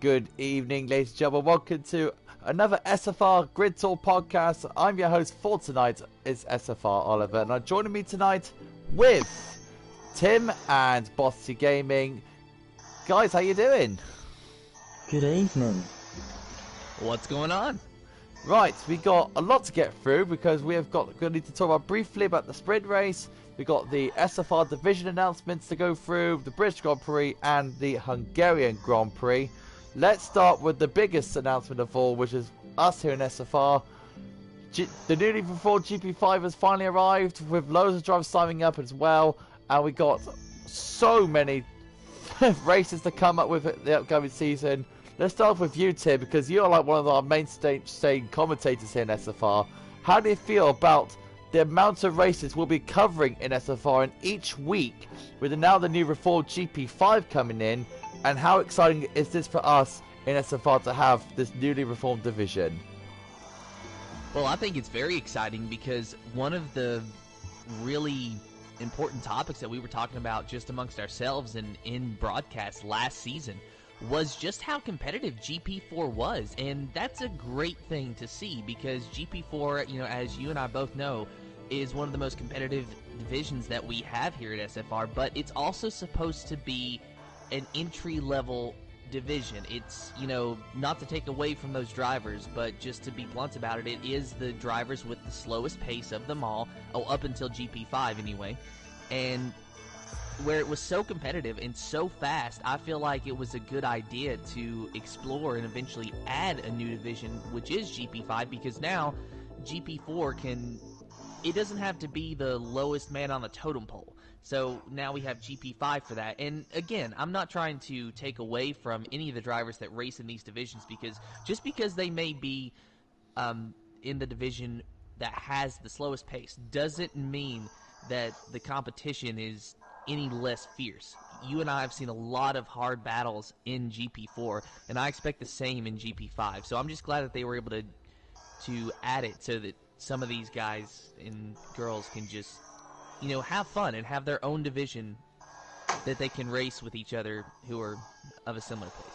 Good evening, ladies and gentlemen. Welcome to another SFR Grid Tour podcast. I'm your host for tonight, is SFR Oliver, and joining me tonight with Tim and Bossy Gaming. Guys, how you doing? Good evening. What's going on? Right, we got a lot to get through because we need to talk about briefly about the sprint race. We got the SFR division announcements to go through, the British Grand Prix and the Hungarian Grand Prix. Let's start with the biggest announcement of all, which is us here in SFR. The newly reformed GP5 has finally arrived, with loads of drivers signing up as well, and we got so many races to come up with the upcoming season. Let's start off with you, Tim, because you're like one of our mainstay commentators here in SFR. How do you feel about the amount of races we'll be covering in SFR in each week, with now the new reformed GP5 coming in, and how exciting is this for us in SFR to have this newly reformed division? Well, I think it's very exciting because one of the really important topics that we were talking about just amongst ourselves and in broadcast last season was just how competitive GP4 was, and that's a great thing to see because GP4, as you and I both know, is one of the most competitive divisions that we have here at SFR, but it's also supposed to be an entry-level division. It's, not to take away from those drivers, but just to be blunt about it, it is the drivers with the slowest pace of them all, up until GP5 anyway, and where it was so competitive and so fast, I feel like it was a good idea to explore and eventually add a new division, which is GP5, because now GP4 it doesn't have to be the lowest man on the totem pole. So now we have GP5 for that. And again, I'm not trying to take away from any of the drivers that race in these divisions, because just because they may be in the division that has the slowest pace doesn't mean that the competition is any less fierce. You and I have seen a lot of hard battles in GP4, and I expect the same in GP5. So I'm just glad that they were able to add it so that some of these guys and girls can just, have fun and have their own division that they can race with each other who are of a similar pace.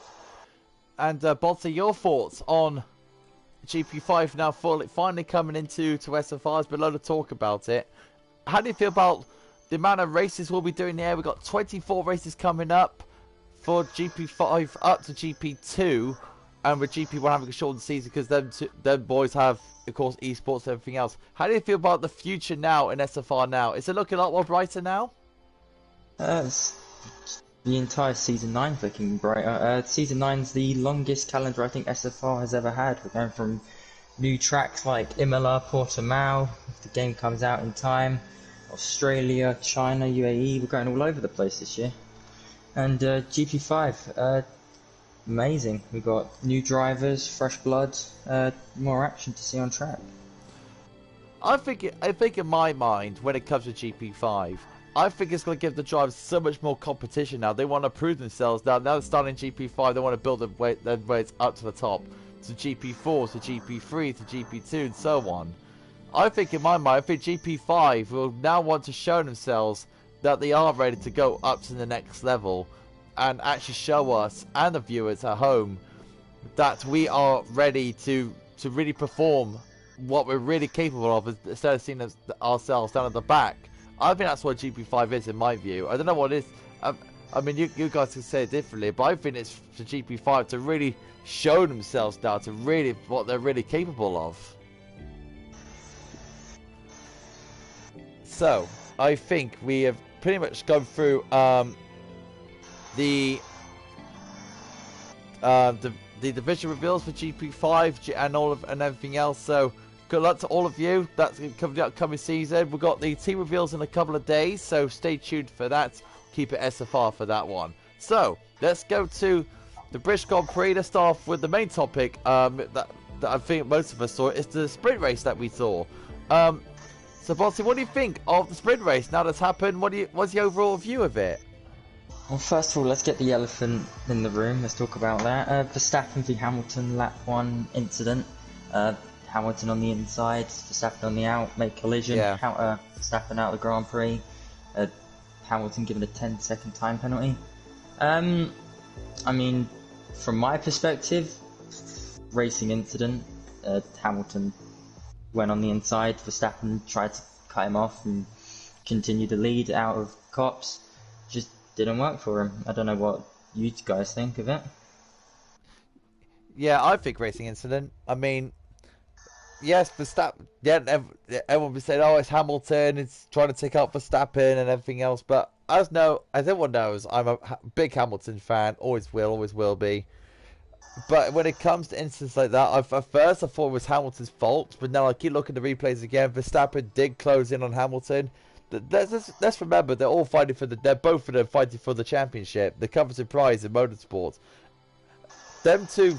And Botsy, your thoughts on GP5 now finally coming into SFR? There's been a lot of talk about it. How do you feel about the amount of races we'll be doing here? We've got 24 races coming up for GP5 up to GP2, and with GP1 having a shortened season because them boys have, of course, esports and everything else. How do you feel about the future now in SFR now? Is it looking a lot more brighter now? The entire Season 9 is looking brighter. Season 9's the longest calendar I think SFR has ever had. We're going from new tracks like Imola, Portimao, if the game comes out in time, Australia, China, UAE, we're going all over the place this year. And GP5, amazing. We've got new drivers, fresh blood, more action to see on track. I think in my mind, when it comes to GP5, I think it's going to give the drivers so much more competition now. They want to prove themselves now. Now they're starting GP5, they want to build their ways up to the top, to GP4, to GP3, to GP2, and so on. I think in my mind, GP5 will now want to show themselves that they are ready to go up to the next level and actually show us and the viewers at home that we are ready to really perform what we're really capable of, instead of seeing ourselves down at the back. I think that's what GP5 is in my view. I don't know what it is. I mean, you guys can say it differently, but I think it's for GP5 to really show themselves now to really what they're really capable of. So, I think we have pretty much gone through the division reveals for GP5 and everything else. So, good luck to all of you. That's coming the upcoming season. We've got the team reveals in a couple of days, so stay tuned for that. Keep it SFR for that one. So, let's go to the British Grand Prix. Let's start off with the main topic that I think most of us saw. It's the sprint race that we saw. So, Bossy, what do you think of the sprint race now that's happened? What's the overall view of it? Well, first of all, let's get the elephant in the room. Let's talk about that. Verstappen v Hamilton lap 1 incident. Hamilton on the inside, Verstappen on the out, make collision. Yeah. Verstappen out of the Grand Prix. Hamilton given a 10-second time penalty. I mean, from my perspective, racing incident. Hamilton went on the inside. Verstappen tried to cut him off and continue the lead out of Cops. Just didn't work for him. I don't know what you guys think of it. Yeah, I think racing incident. I mean, yes, Verstappen. Yeah, everyone be saying, "Oh, it's Hamilton. It's trying to take out Verstappen and everything else." But as everyone knows, I'm a big Hamilton fan. Always will be. But when it comes to instances like that, at first I thought it was Hamilton's fault, but now I keep looking at the replays again. Verstappen did close in on Hamilton. Let's remember they're all fighting they're both of them fighting for the championship, the coveted prize in motorsport. Them two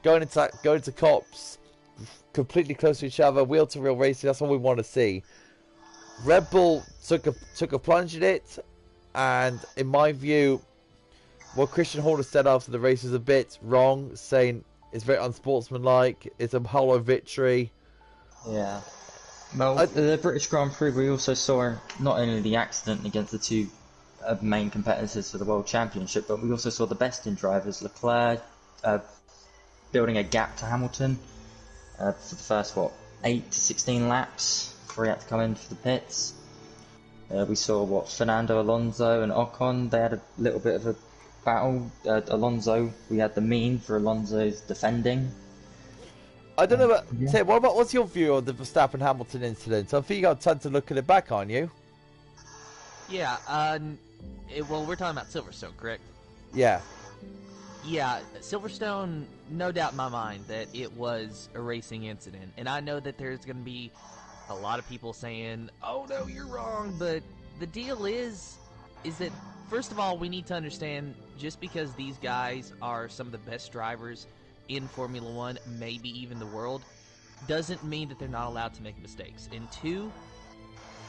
going into Cops, completely close to each other, wheel to wheel racing. That's what we want to see. Red Bull took a plunge at it, and in my view, what Christian Horner said after the race was a bit wrong, saying it's very unsportsmanlike, it's a hollow victory. Yeah. Well, the British Grand Prix, we also saw not only the accident against the two main competitors for the World Championship, but we also saw the best in drivers, Leclerc building a gap to Hamilton for the first, 8 to 16 laps before he had to come in for the pits. We saw, Fernando Alonso and Ocon, they had a little bit of a battle. Alonso, we had the meme for Alonso's defending. I don't know, but Tim, what's your view on the Verstappen Hamilton incident? I think you got time to look at it back, aren't you? Yeah. Well, we're talking about Silverstone, correct? Yeah. Yeah, Silverstone, no doubt in my mind that it was a racing incident, and I know that there's going to be a lot of people saying, "Oh no, you're wrong," but the deal is that first of all, we need to understand just because these guys are some of the best drivers in Formula One, maybe even the world, doesn't mean that they're not allowed to make mistakes. And two,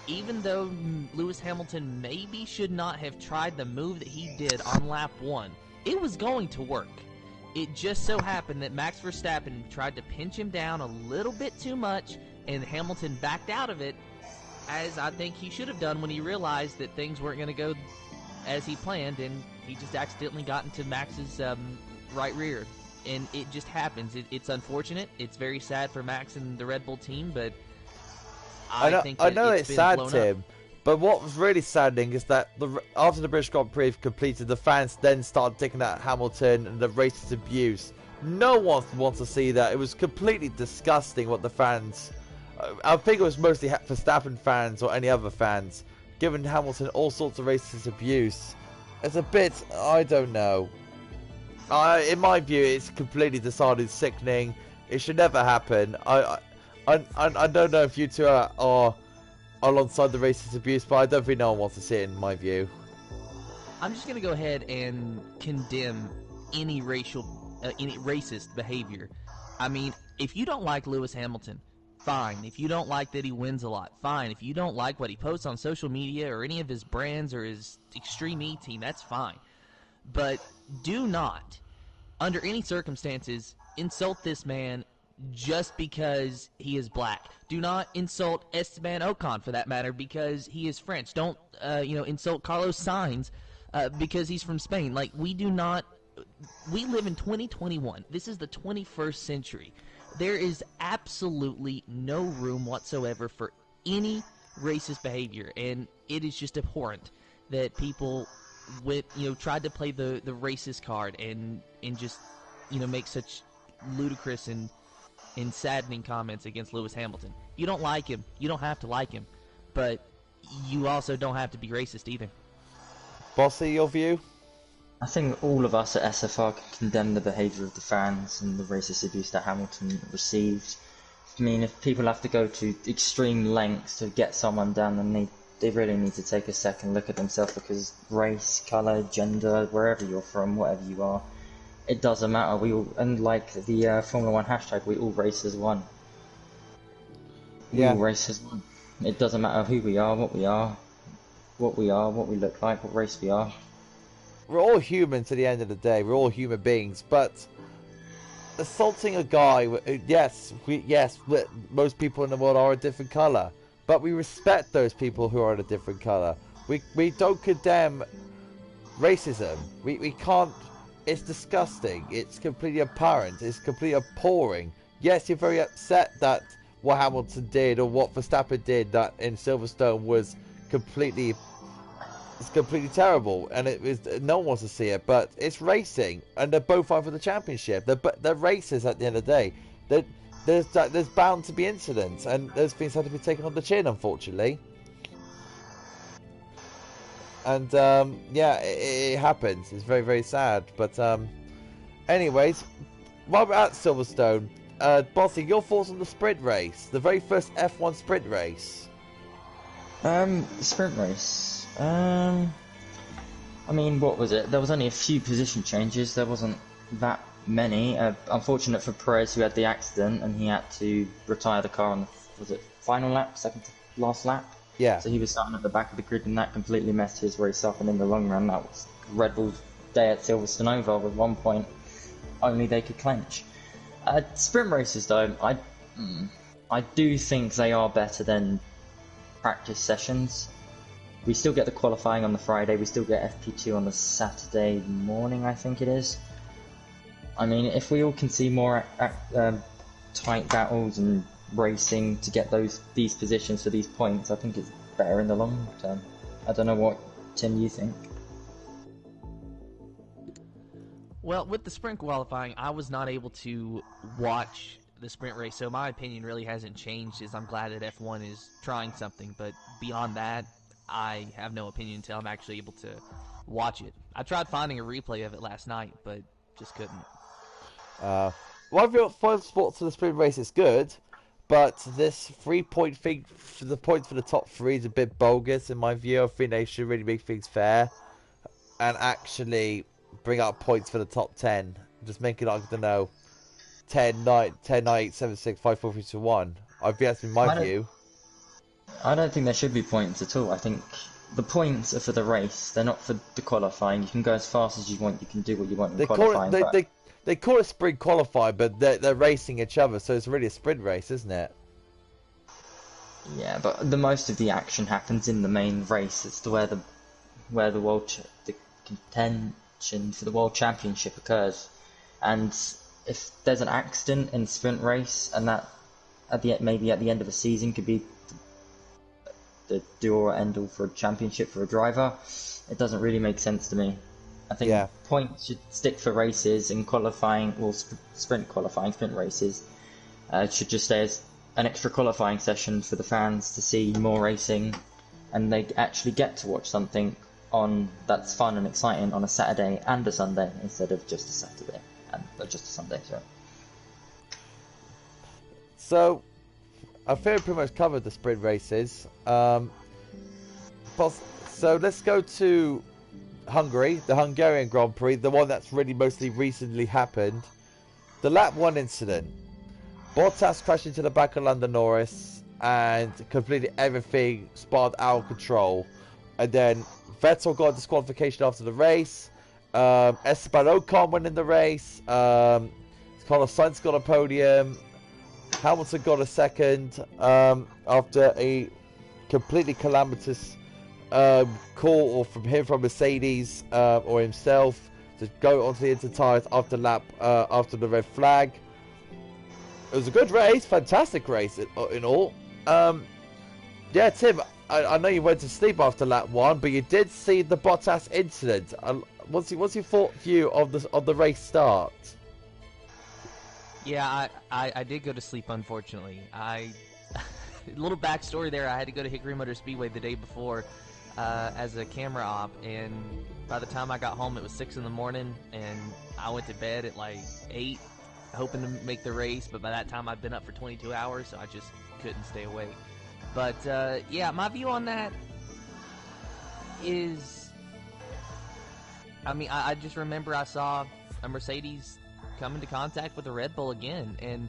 even though Lewis Hamilton maybe should not have tried the move that he did on lap 1, it was going to work. It just so happened that Max Verstappen tried to pinch him down a little bit too much, and Hamilton backed out of it, as I think he should have done when he realized that things weren't going to go as he planned, and he just accidentally got into Max's right rear. And it just happens. It's unfortunate. It's very sad for Max and the Red Bull team, but I know it's sad, Tim. But what was really saddening is that after the British Grand Prix completed, the fans then started taking out Hamilton and the racist abuse. No one wants to see that. It was completely disgusting what the fans... I think it was mostly Verstappen fans or any other fans giving Hamilton all sorts of racist abuse. It's a bit... I don't know. In my view, it's completely decided sickening. It should never happen. I don't know if you two are alongside the racist abuse, but I don't think no one wants to see it in my view. I'm just going to go ahead and condemn any racist behavior. I mean, if you don't like Lewis Hamilton, fine. If you don't like that he wins a lot, fine. If you don't like what he posts on social media or any of his brands or his Extreme E team, that's fine. But do not, under any circumstances, insult this man just because he is black. Do not insult Esteban Ocon, for that matter, because he is French. Don't, insult Carlos Sainz because he's from Spain. Like, we live in 2021. This is the 21st century. There is absolutely no room whatsoever for any racist behavior, and it is just abhorrent that people tried to play the racist card and just make such ludicrous and saddening comments against Lewis Hamilton. You don't like him, you don't have to like him, but you also don't have to be racist either. Bossy, your view? I think all of us at SFR can condemn the behaviour of the fans and the racist abuse that Hamilton received. I mean, if people have to go to extreme lengths to get someone down, then they really need to take a second look at themselves, because race, colour, gender, wherever you're from, whatever you are, it doesn't matter. We all, and like the Formula 1 hashtag, we all race as one. We all race as one. It doesn't matter who we are, what we look like, what race we are. We're all humans at the end of the day. We're all human beings, but assaulting a guy, most people in the world are a different colour, but we respect those people who are a different colour. We don't condemn racism. We can't it's disgusting. It's completely apparent. It's completely appalling. Yes, you're very upset that what Hamilton did or what Verstappen did that in Silverstone was completely terrible, and it was no one wants to see it. But it's racing, and they're both on for the championship. They're racers at the end of the day. There's bound to be incidents, and those things have to be taken on the chin, unfortunately. And yeah, it happens. It's very, very sad. But anyways, while we're at Silverstone, Bossy, your thoughts on the sprint race, the very first F1 sprint race? Sprint race. I mean, what was it? There was only a few position changes. There wasn't that many. Unfortunate for Prix, who had the accident, and he had to retire the car on the, was it final lap, second to last lap? Yeah. So he was starting at the back of the grid, and that completely messed his race up. And in the long run, that was Red Bull's day at Silverstone over with 1 point. Only they could clinch. Sprint races, though, I do think they are better than practice sessions. We still get the qualifying on the Friday. We still get FP2 on the Saturday morning, I think it is. I mean, if we all can see more tight battles and racing to get these positions for these points, I think it's better in the long term. I don't know what, Tim, you think? Well, with the sprint qualifying, I was not able to watch the sprint race, so my opinion really hasn't changed. As I'm glad that F1 is trying something, but beyond that, I have no opinion until I'm actually able to watch it. I tried finding a replay of it last night, but just couldn't. Well, I feel first sports for the sprint race is good, but this 3-point thing for the points for the top three is a bit bogus in my view. I think they should really make things fair and actually bring out points for the top 10. Just make it, I don't know, 10, 9, 8, 7, 6, 5, 4, 3, 2, 1. I think that's been my view. I don't think there should be points at all. I think the points are for the race. They're not for the qualifying. You can go as fast as you want. You can do what you want in qualifying. They call it sprint qualifying, but they're racing each other, so it's really a sprint race, isn't it? Yeah, but the most of the action happens in the main race. It's where the the contention for the world championship occurs. And if there's an accident in the sprint race, and that maybe at the end of a season could be the do or end all for a championship for a driver, it doesn't really make sense to me. I think points should stick for races, and qualifying, well, sprint races should just stay as an extra qualifying session for the fans to see more racing, and they actually get to watch something on that's fun and exciting on a Saturday and a Sunday instead of just a Saturday and just a Sunday. So I feel we pretty much covered the sprint races. So let's go to Hungary, the Hungarian Grand Prix, the one that's really mostly recently happened. The lap 1 incident. Bottas crashed into the back of Lando Norris and completely everything spiraled out of control. And then Vettel got disqualification after the race. Esteban Ocon went in the race. Carlos Sainz got a podium. Hamilton got a second after a completely calamitous call from Mercedes or himself to go onto the inter-tires after the red flag. It was a good race, fantastic race in all. Yeah, Tim, I know you went to sleep after lap 1, but you did see the Bottas incident. What's your view of the race start? Yeah, I did go to sleep, unfortunately. A little backstory there, I had to go to Hickory Motor Speedway the day before as a camera op, and by the time I got home it was 6 in the morning, and I went to bed at like 8, hoping to make the race, but by that time I'd been up for 22 hours, so I just couldn't stay awake. But yeah, my view on that is, I mean, I just remember I saw a Mercedes come into contact with a Red Bull again, and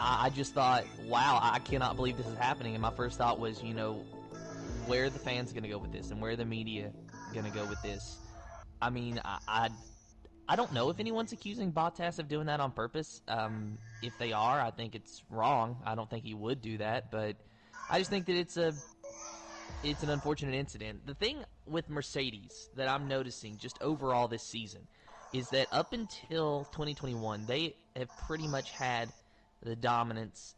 I just thought, wow, I cannot believe this is happening. And my first thought was, you know, where are the fans going to go with this, and where are the media going to go with this? I mean, I don't know if anyone's accusing Bottas of doing that on purpose. If they are, I think it's wrong. I don't think he would do that, but I just think that it's an unfortunate incident. The thing with Mercedes that I'm noticing just overall this season is that up until 2021, they have pretty much had the dominance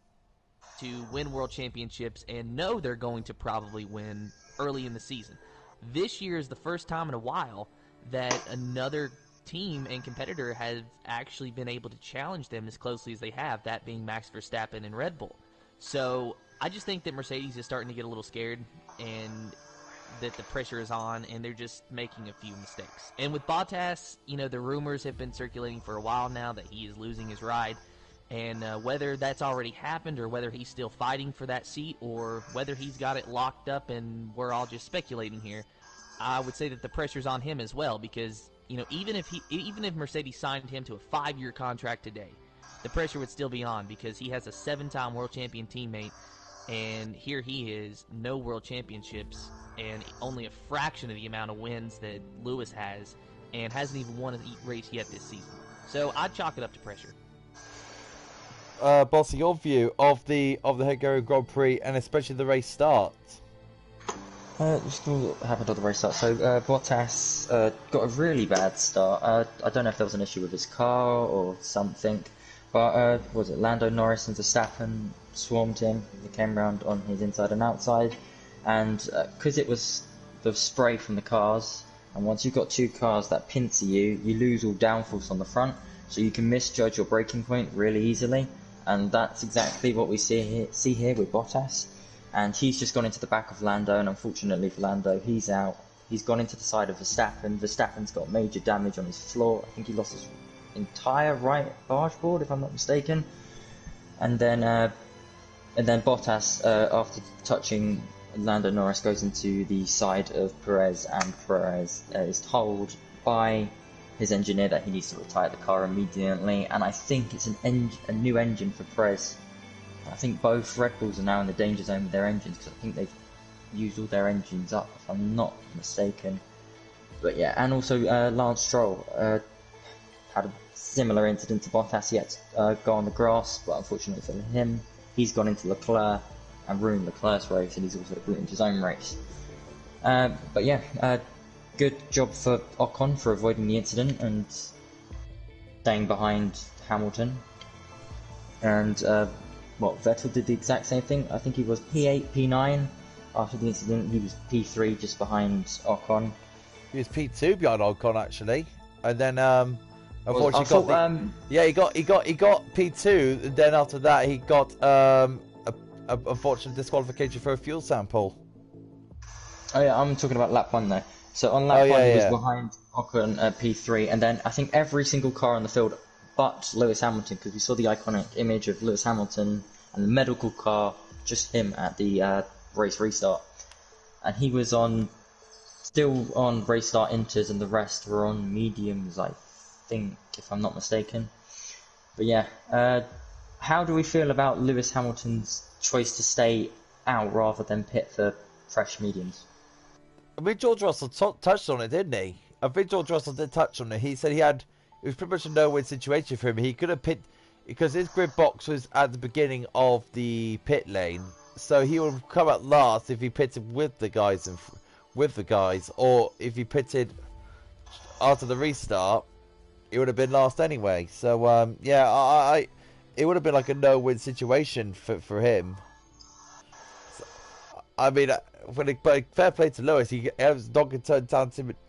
to win world championships and know they're going to probably win early in the season. This year is the first time in a while that another team and competitor has actually been able to challenge them as closely as they have, that being Max Verstappen and Red Bull. So I just think that Mercedes is starting to get a little scared and that the pressure is on and they're just making a few mistakes. And with Bottas, the rumors have been circulating for a while now that he is losing his ride. And whether that's already happened or whether he's still fighting for that seat or whether he's got it locked up and we're all just speculating here, I would say that the pressure's on him as well because, even if Mercedes signed him to a 5-year contract today, the pressure would still be on because he has a 7-time world champion teammate and here he is, no world championships and only a fraction of the amount of wins that Lewis has and hasn't even won a race yet this season. So I'd chalk it up to pressure. Bossy, your view of the Hungarian Grand Prix and especially the race start. Just gonna have another race start. So Bottas got a really bad start. I don't know if there was an issue with his car or something, but was it Lando Norris and Verstappen swarmed him? They came round on his inside and outside, and because it was the spray from the cars, and once you've got two cars that pincer you, you lose all downforce on the front, so you can misjudge your braking point really easily. And that's exactly what we see here with Bottas. And he's just gone into the back of Lando, and unfortunately for Lando, he's out. He's gone into the side of Verstappen. Verstappen's got major damage on his floor. I think he lost his entire right barge board, if I'm not mistaken. And then Bottas, after touching Lando Norris, goes into the side of Perez, and Perez is told by his engineer that he needs to retire the car immediately, and I think it's a new engine for Prez. I think both Red Bulls are now in the danger zone with their engines because I think they've used all their engines up, if I'm not mistaken. But yeah, and also Lance Stroll had a similar incident to Bottas. He had to go on the grass, but unfortunately for him, he's gone into Leclerc and ruined Leclerc's race, and he's also ruined his own race. But yeah, good job for Ocon for avoiding the incident and staying behind Hamilton. And Vettel did the exact same thing. I think he was P8, P9 after the incident. He was P3 just behind Ocon. He was P2 behind Ocon actually, and then unfortunately he got P2. And then after that he got a unfortunate disqualification for a fuel sample. Oh yeah, I'm talking about lap 1 though. So on lap 1 he was behind Ocon at P3, and then I think every single car on the field but Lewis Hamilton, because we saw the iconic image of Lewis Hamilton and the medical car, just him at the race restart. And he was still on race start inters, and the rest were on mediums, I think, if I'm not mistaken. But yeah, how do we feel about Lewis Hamilton's choice to stay out rather than pit for fresh mediums? I mean, George Russell touched on it, didn't he? I think George Russell did touch on it. He said it was pretty much a no-win situation for him. He could have pit because his grid box was at the beginning of the pit lane, so he would come out last if he pitted with the guys or if he pitted after the restart, it would have been last anyway. So yeah, it would have been like a no-win situation for him. So, I mean, but fair play to Lewis. He has dogged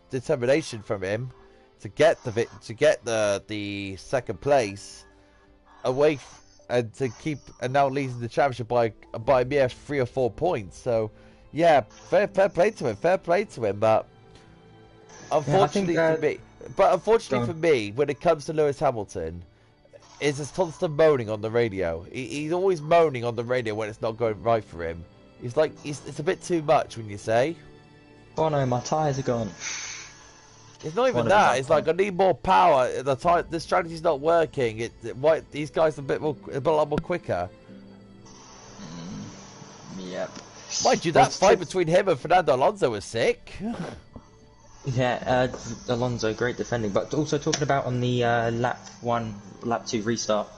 determination from him to get the second place away and to keep and now leading the championship by a mere 3 or 4 points. So yeah, fair play to him. But unfortunately for me, when it comes to Lewis Hamilton, it's this constant moaning on the radio. He's always moaning on the radio when it's not going right for him. It's a bit too much when you say, "Oh no, my tyres are gone." It's not even that. It's like I need more power. The strategy's not working. These guys are a lot more quicker. Yep. Mind you, that fight between him and Fernando Alonso was sick. Yeah, Alonso, great defending. But also talking about on the lap 2 restart,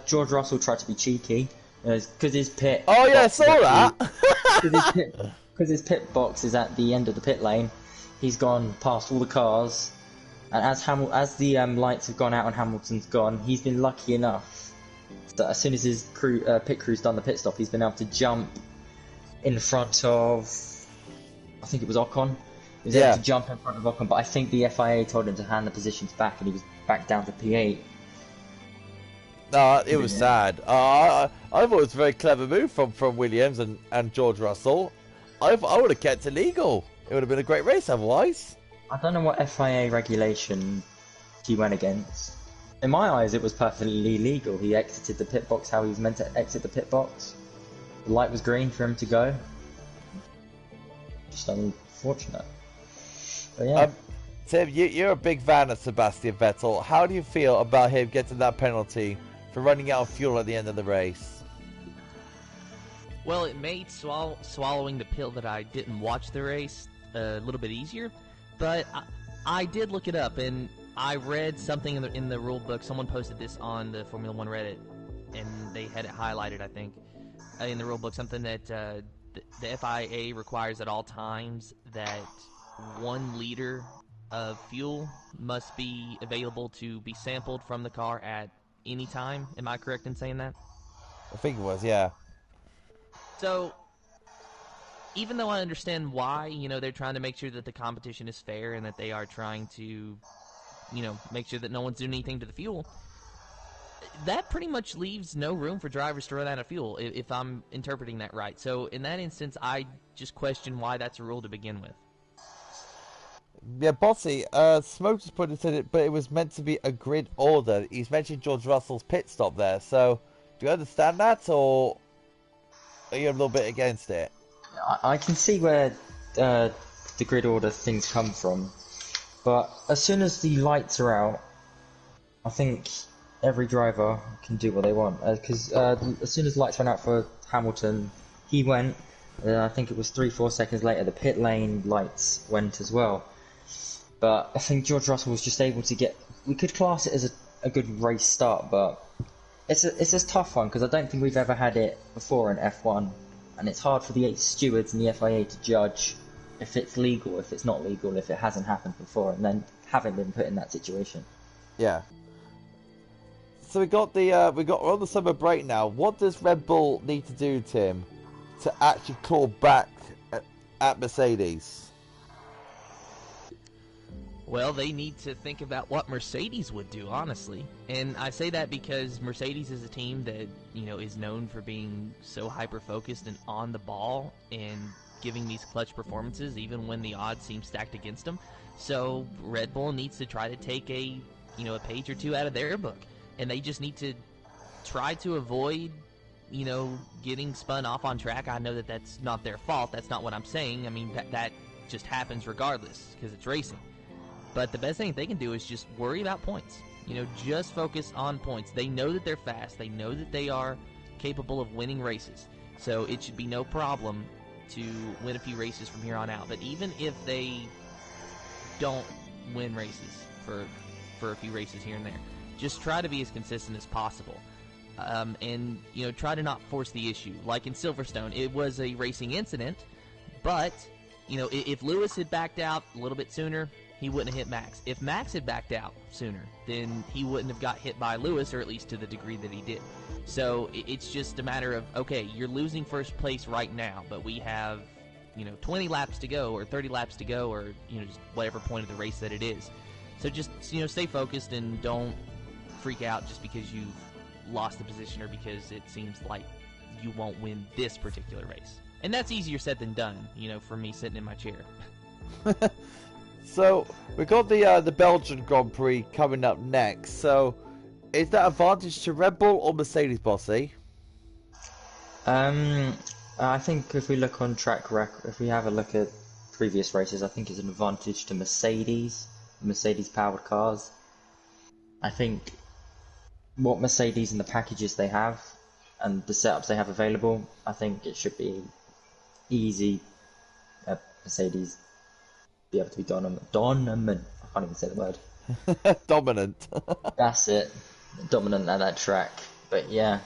George Russell tried to be cheeky because his pit. Oh yeah, I saw that. Because his pit box is at the end of the pit lane. He's gone past all the cars And as the lights have gone out and Hamilton's gone, he's been lucky enough that as soon as his pit crew's done the pit stop, he's been able to jump in front of, I think it was Ocon. He was able to jump in front of Ocon, but I think the FIA told him to hand the positions back, and he was back down to P8. No, it was sad. I thought it was a very clever move from Williams and George Russell. I would have kept it legal. It would have been a great race otherwise. I don't know what FIA regulation he went against. In my eyes, it was perfectly legal. He exited the pit box how he was meant to exit the pit box. The light was green for him to go. Just unfortunate. But yeah. Tim, you're a big fan of Sebastian Vettel. How do you feel about him getting that penalty for running out of fuel at the end of the race? Well, it made swallowing the pill that I didn't watch the race a little bit easier, but I did look it up, and I read something in the rule book. Someone posted this on the Formula 1 Reddit, and they had it highlighted, I think, in the rule book, something that the FIA requires at all times that 1 liter of fuel must be available to be sampled from the car at any time. Am I correct in saying that? I think it was, yeah. So, even though I understand why, they're trying to make sure that the competition is fair and that they are trying to, make sure that no one's doing anything to the fuel, that pretty much leaves no room for drivers to run out of fuel, if I'm interpreting that right. So, in that instance, I just question why that's a rule to begin with. Yeah, Bossy, Smoke just put it, but it was meant to be a grid order. He's mentioned George Russell's pit stop there, so do you understand that, or are you a little bit against it? I can see where the grid order things come from, but as soon as the lights are out, I think every driver can do what they want. Because as soon as the lights went out for Hamilton, he went, I think it was 3-4 seconds later, the pit lane lights went as well. But I think George Russell was just able to get... We could class it as a good race start, but it's a tough one, because I don't think we've ever had it before in F1. And it's hard for the stewards and the FIA to judge if it's legal, if it's not legal, if it hasn't happened before, and then haven't been put in that situation. Yeah. So we got we're on the summer break now. What does Red Bull need to do, Tim, to actually claw back at Mercedes? Well, they need to think about what Mercedes would do, honestly. And I say that because Mercedes is a team that, is known for being so hyper-focused and on the ball and giving these clutch performances even when the odds seem stacked against them. So Red Bull needs to try to take a page or two out of their book. And they just need to try to avoid, getting spun off on track. I know that that's not their fault. That's not what I'm saying. I mean, that just happens regardless because it's racing. But the best thing they can do is just worry about points. Just focus on points. They know that they're fast. They know that they are capable of winning races. So it should be no problem to win a few races from here on out. But even if they don't win races for a few races here and there, just try to be as consistent as possible. And try to not force the issue. Like in Silverstone, it was a racing incident, but if Lewis had backed out a little bit sooner, he wouldn't have hit Max. If Max had backed out sooner, then he wouldn't have got hit by Lewis, or at least to the degree that he did. So it's just a matter of, okay, you're losing first place right now, but we have 20 laps to go, or 30 laps to go, or just whatever point of the race that it is. So just stay focused and don't freak out just because you've lost the position or because it seems like you won't win this particular race. And that's easier said than done, for me sitting in my chair. So we got the Belgian Grand Prix coming up next. So is that advantage to Red Bull or Mercedes, Bossy? I think if we look on track record, if we have a look at previous races, I think it's an advantage to Mercedes powered cars. I think what Mercedes and the packages they have and the setups they have available, I think it should be easy. Mercedes be able to be dominant. I can't even say the word. Dominant. That's it. Dominant at that track. But yeah,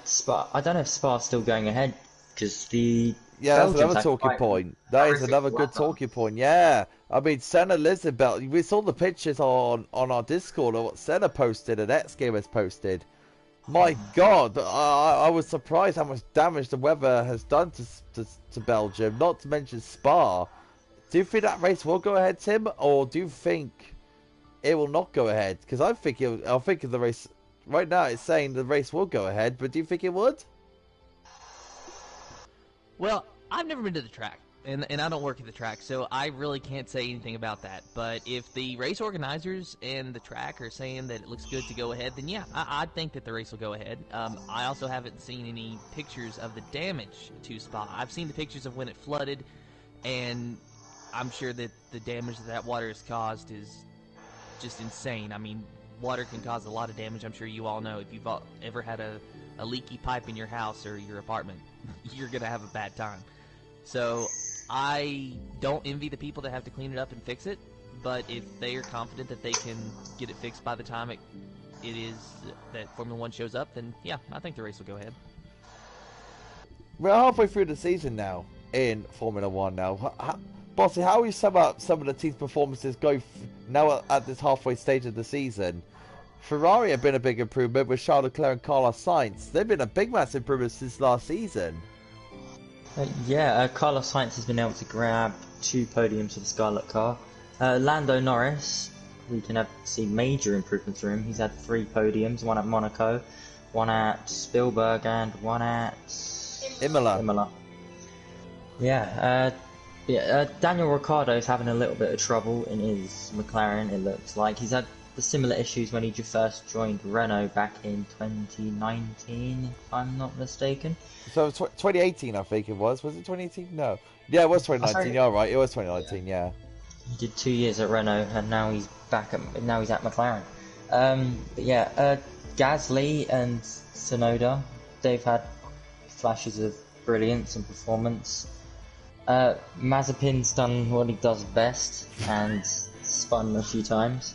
Spa. I don't know if Spa's still going ahead because the Yeah, that's Belgium's another had talking quite point. That is horrific another good weather. talking point. Yeah, I mean, Senna lives in Belgium. We saw the pictures on our Discord of what Senna posted and X Gamers posted. My God, I was surprised how much damage the weather has done to Belgium. Not to mention Spa. Do you think that race will go ahead, Tim, or do you think it will not go ahead? Because I'm thinking the race right now. It's saying the race will go ahead, but do you think it would? Well, I've never been to the track, and I don't work at the track, so I really can't say anything about that. But if the race organizers and the track are saying that it looks good to go ahead, then yeah, I think that the race will go ahead. I also haven't seen any pictures of the damage to Spa. I've seen the pictures of when it flooded, and I'm sure that the damage that water has caused is just insane. I mean, water can cause a lot of damage. I'm sure you all know if you've ever had a leaky pipe in your house or your apartment, you're going to have a bad time. So I don't envy the people that have to clean it up and fix it, but if they are confident that they can get it fixed by the time it is that Formula 1 shows up, then yeah, I think the race will go ahead. We're halfway through the season now in Formula 1 now. Bossy, how will you sum up some of the team's performances now at this halfway stage of the season? Ferrari have been a big improvement with Charles Leclerc and Carlos Sainz. They've been a big massive improvement since last season. Carlos Sainz has been able to grab 2 podiums for the Scarlet car. Lando Norris, we can see major improvements for him. He's had 3 podiums, 1 at Monaco, 1 at Spielberg, and 1 at Imola. Daniel Ricardo is having a little bit of trouble in his McLaren, it looks like. He's had the similar issues when he first joined Renault back in 2019, if I'm not mistaken. So 2018, I think it was. Was it 2018? No. Yeah, it was 2019. You're right. It was 2019. Yeah. He did 2 years at Renault, and now he's at McLaren. Gasly and Tsunoda, they've had flashes of brilliance and performance. Mazepin's done what he does best and spun a few times.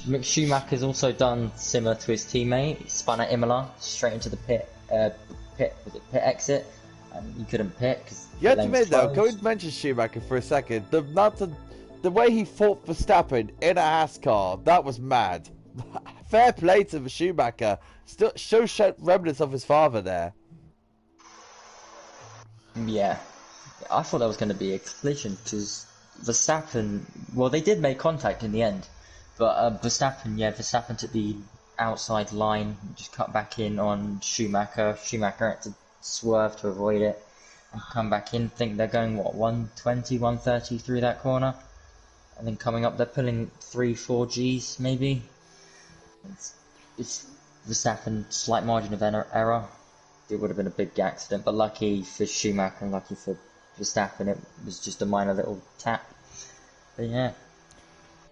Mick Schumacher's also done similar to his teammate. He spun at Imola straight into the pit exit, and he couldn't pit because you have to admit though, go and mention Schumacher for a second. The way he fought Verstappen in a Haas car, that was mad. Fair play to Schumacher. Still shows remnants of his father there. Yeah, I thought that was going to be a collision because Verstappen. Well, they did make contact in the end. But Verstappen took the outside line, just cut back in on Schumacher. Schumacher had to swerve to avoid it and come back in. I think they're going, 120, 130 through that corner. And then coming up, they're pulling 3-4 Gs, maybe. It's Verstappen, slight margin of error. It would have been a big accident, but lucky for Schumacher and lucky for Verstappen, it was just a minor little tap. But yeah.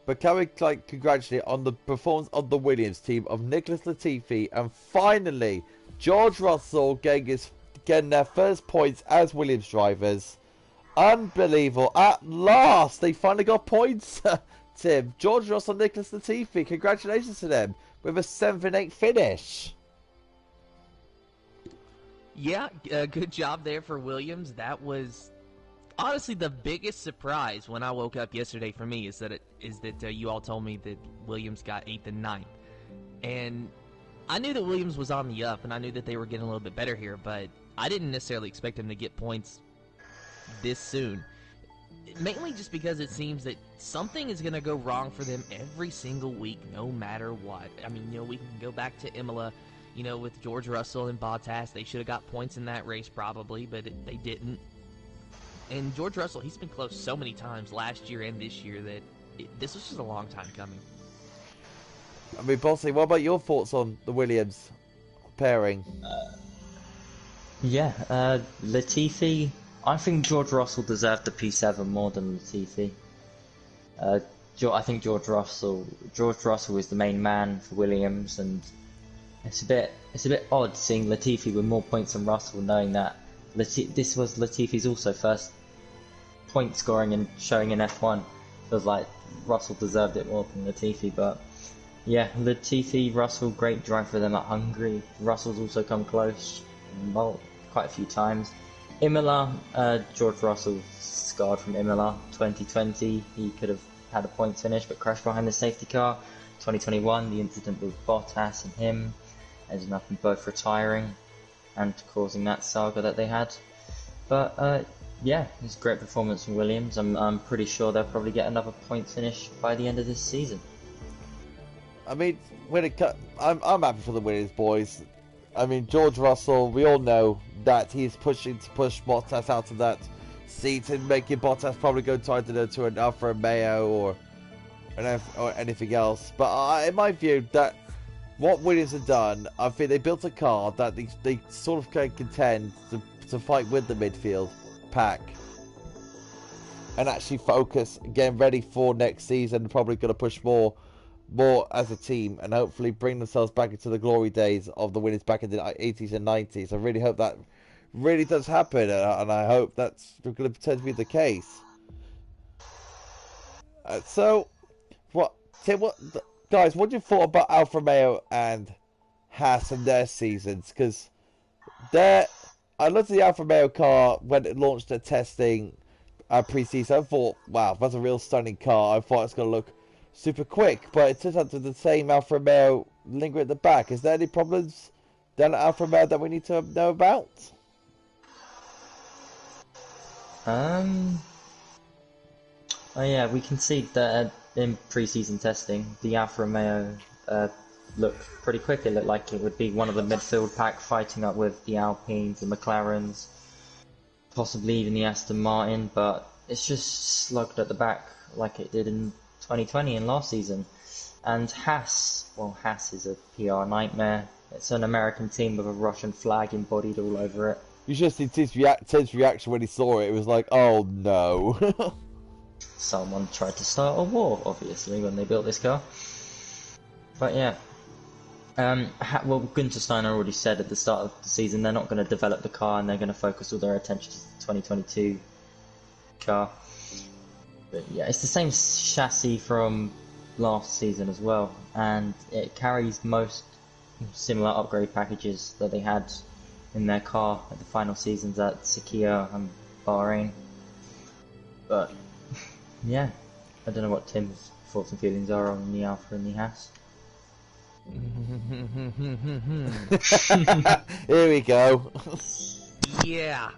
But can we congratulate on the performance of the Williams team of Nicholas Latifi and finally George Russell getting their first points as Williams drivers. Unbelievable! At last, they finally got points. Tim, George Russell, and Nicholas Latifi. Congratulations to them with a 7th and 8th finish. Yeah, good job there for Williams. That was honestly the biggest surprise when I woke up yesterday for me is that you all told me that Williams got 8th and 9th. And I knew that Williams was on the up, and I knew that they were getting a little bit better here, but I didn't necessarily expect them to get points this soon. Mainly just because it seems that something is going to go wrong for them every single week, no matter what. I mean, we can go back to Imola, with George Russell and Bottas. They should have got points in that race probably, but they didn't. And George Russell, he's been close so many times last year and this year that this was just a long time coming. I mean, Bossy, what about your thoughts on the Williams pairing? Latifi. I think George Russell deserved the P7 more than Latifi. I think George Russell is the main man for Williams, and it's a bit odd seeing Latifi with more points than Russell, knowing that this was Latifi's also first point scoring and showing in F1. Feels like Russell deserved it more than Latifi, but yeah, Latifi, Russell, great drive for them at Hungary. Russell's also come close, quite a few times. Imola, George Russell scarred from Imola 2020. He could have had a point finish but crashed behind the safety car. 2021, the incident with Bottas and him ended up in both retiring and causing that saga that they had. But yeah, it was a great performance from Williams. I'm pretty sure they'll probably get another point finish by the end of this season. I mean, I'm happy for the Williams boys. I mean, George Russell, we all know that he's pushing to push Bottas out of that seat and making Bottas probably go to an Alfa Romeo or anything else. But in my view, that what Williams have done, I think they built a car that they sort of can contend to fight with the midfield pack and actually focus, getting ready for next season. Probably going to push more as a team and hopefully bring themselves back into the glory days of the Williams back in the 80s and 90s. I really hope that really does happen, and I hope that's going to potentially be the case. So, Tim, guys, what do you thought about Alfa Romeo and Haas and their seasons? Because I looked at the Alfa Romeo car when it launched their testing pre-season. I thought, wow, that's a real stunning car. I thought it's going to look super quick, but it turns out that the same Alfa Romeo linger at the back. Is there any problems down at Alfa Romeo that we need to know about? Oh yeah, we can see that in pre-season testing, the Alfa Romeo looked pretty quick. It looked like it would be one of the midfield pack fighting up with the Alpines, the McLarens, possibly even the Aston Martin, but it's just slugged at the back like it did in 2020 and last season. And Haas is a PR nightmare. It's an American team with a Russian flag embodied all over it. You should see Tim's reaction when he saw it. It was like, oh no. Someone tried to start a war, obviously, when they built this car. But yeah. Well, Günther Steiner already said at the start of the season they're not going to develop the car and they're going to focus all their attention to the 2022 car. But yeah, it's the same chassis from last season as well, and it carries most similar upgrade packages that they had in their car at the final seasons at Sakhir and Bahrain. But yeah, I don't know what Tim's thoughts and feelings are on the Alfa and the Haas. Here we go. Yeah,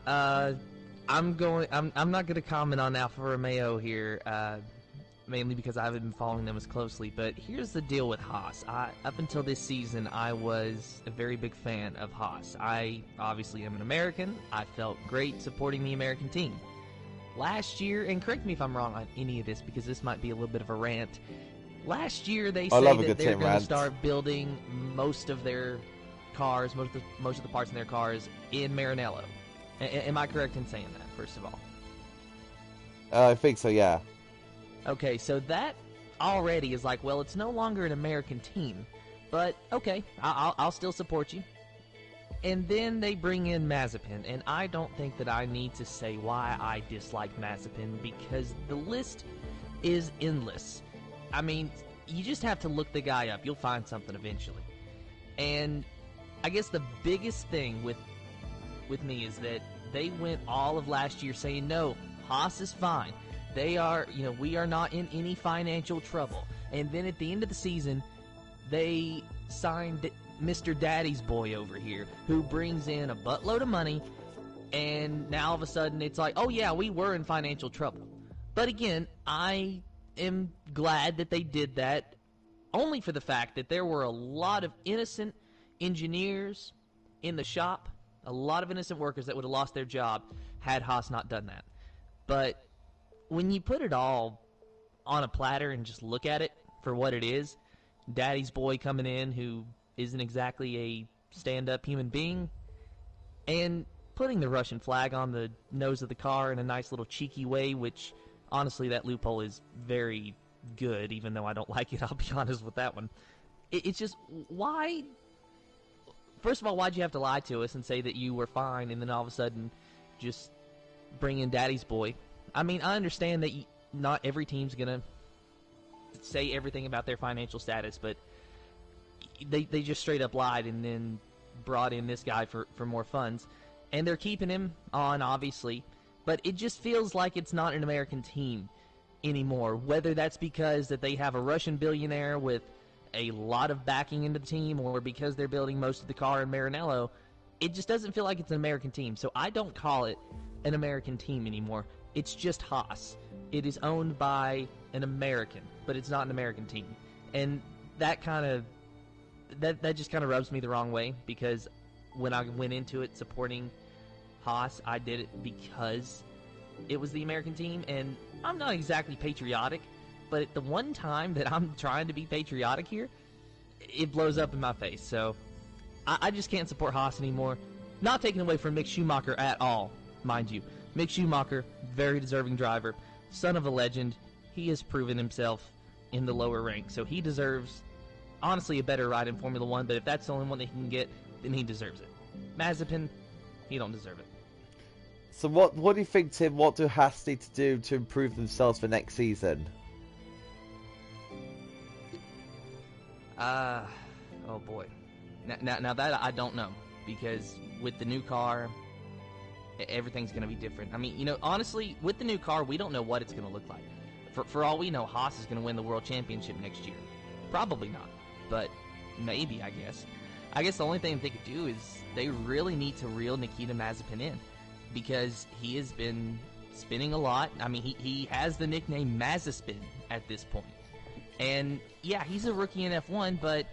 I'm not going to comment on Alfa Romeo here, mainly because I haven't been following them as closely, but here's the deal with Haas. Up until this season, I was a very big fan of Haas. I obviously am an American. I felt great supporting the American team. Last year, and correct me if I'm wrong on any of this, because this might be a little bit of a rant. Last year, they say that they're going to start building most of their cars, most of the parts in their cars in Maranello. Am I correct in saying that, first of all? I think so, yeah. Okay, so that already is like, well, it's no longer an American team, but okay, I'll still support you. And then they bring in Mazepin, and I don't think that I need to say why I dislike Mazepin, because the list is endless. I mean, you just have to look the guy up. You'll find something eventually. And I guess the biggest thing with me is that they went all of last year saying, no, Haas is fine. We are not in any financial trouble. And then at the end of the season, they signed Mr. Daddy's boy over here, who brings in a buttload of money, and now all of a sudden it's like, oh yeah, we were in financial trouble. But again, I am glad that they did that, only for the fact that there were a lot of innocent engineers in the shop, a lot of innocent workers that would have lost their job had Haas not done that. But when you put it all on a platter and just look at it for what it is, Daddy's boy coming in who isn't exactly a stand-up human being, and putting the Russian flag on the nose of the car in a nice little cheeky way, which honestly that loophole is very good, even though I don't like it, I'll be honest with that one. It's just, why? First of all, why'd you have to lie to us and say that you were fine, and then all of a sudden just bring in Daddy's boy? I mean, I understand that not every team's going to say everything about their financial status, but they just straight up lied and then brought in this guy for more funds. and they're keeping him on, obviously, but it just feels like it's not an American team anymore. Whether that's because that they have a Russian billionaire with a lot of backing into the team, or because they're building most of the car in Maranello, it just doesn't feel like it's an American team. So I don't call it an American team anymore. It's just Haas. It is owned by an American, but it's not an American team. And that just kind of rubs me the wrong way, because when I went into it supporting Haas, I did it because it was the American team, and I'm not exactly patriotic, but at the one time that I'm trying to be patriotic here, it blows up in my face. So I just can't support Haas anymore. Not taking away from Mick Schumacher at all, mind you. Mick Schumacher, very deserving driver, son of a legend. He has proven himself in the lower ranks, so he deserves, honestly, a better ride in Formula One. But if that's the only one that he can get, then he deserves it. Mazepin, he don't deserve it. So what do you think, Tim? What do Haas need to do to improve themselves for next season? Oh boy. Now that I don't know, because with the new car, everything's going to be different. I mean, honestly, with the new car, we don't know what it's going to look like. For all we know, Haas is going to win the World Championship next year. Probably not, but maybe, I guess. I guess the only thing they could do is they really need to reel Nikita Mazepin in, because he has been spinning a lot. I mean, he has the nickname Mazaspin at this point. And, yeah, he's a rookie in F1, but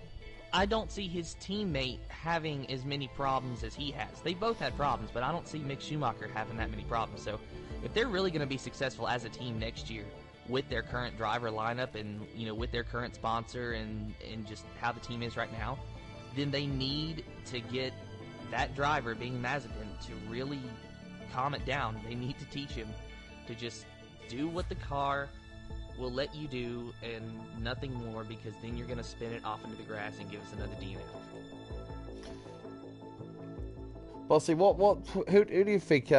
I don't see his teammate having as many problems as he has. They both had problems, but I don't see Mick Schumacher having that many problems. So if they're really going to be successful as a team next year with their current driver lineup and, with their current sponsor and just how the team is right now, then they need to get that driver, being Mazepin, to really calm it down. They need to teach him to just do what the car will let you do and nothing more, because then you're going to spin it off into the grass and give us another DNF. Bossy, who do you think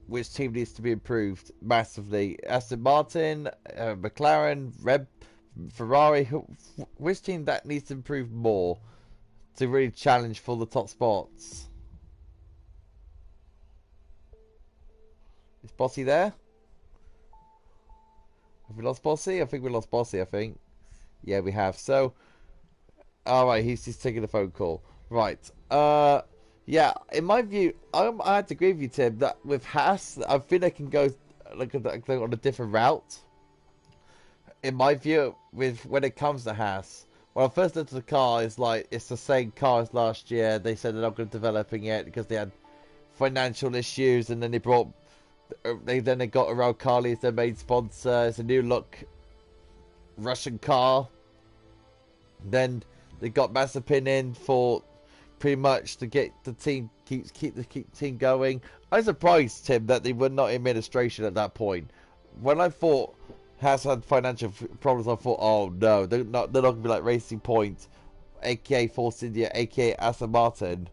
which team needs to be improved massively? Aston Martin, McLaren, Ferrari? Which team that needs to improve more to really challenge for the top spots? Is Bossy there? Have we lost Bossy? I think we lost Bossy, I think. Yeah, we have. So, alright, he's just taking a phone call. Right. Yeah, in my view, I had to agree with you, Tim, that with Haas, I think they can go on a different route. In my view, when it comes to Haas, when I first looked at the car, it's the same car as last year. They said they're not going to developing it because they had financial issues, and then they got Uralkali as their main sponsor. It's a new look Russian car. Then they got Mazepin in for pretty much to get the team keep the team going. I was surprised, Tim, that they were not in administration at that point. When I thought Haas had financial problems, I thought, oh no, they're not going to be like Racing Point, aka Force India, aka Aston Martin,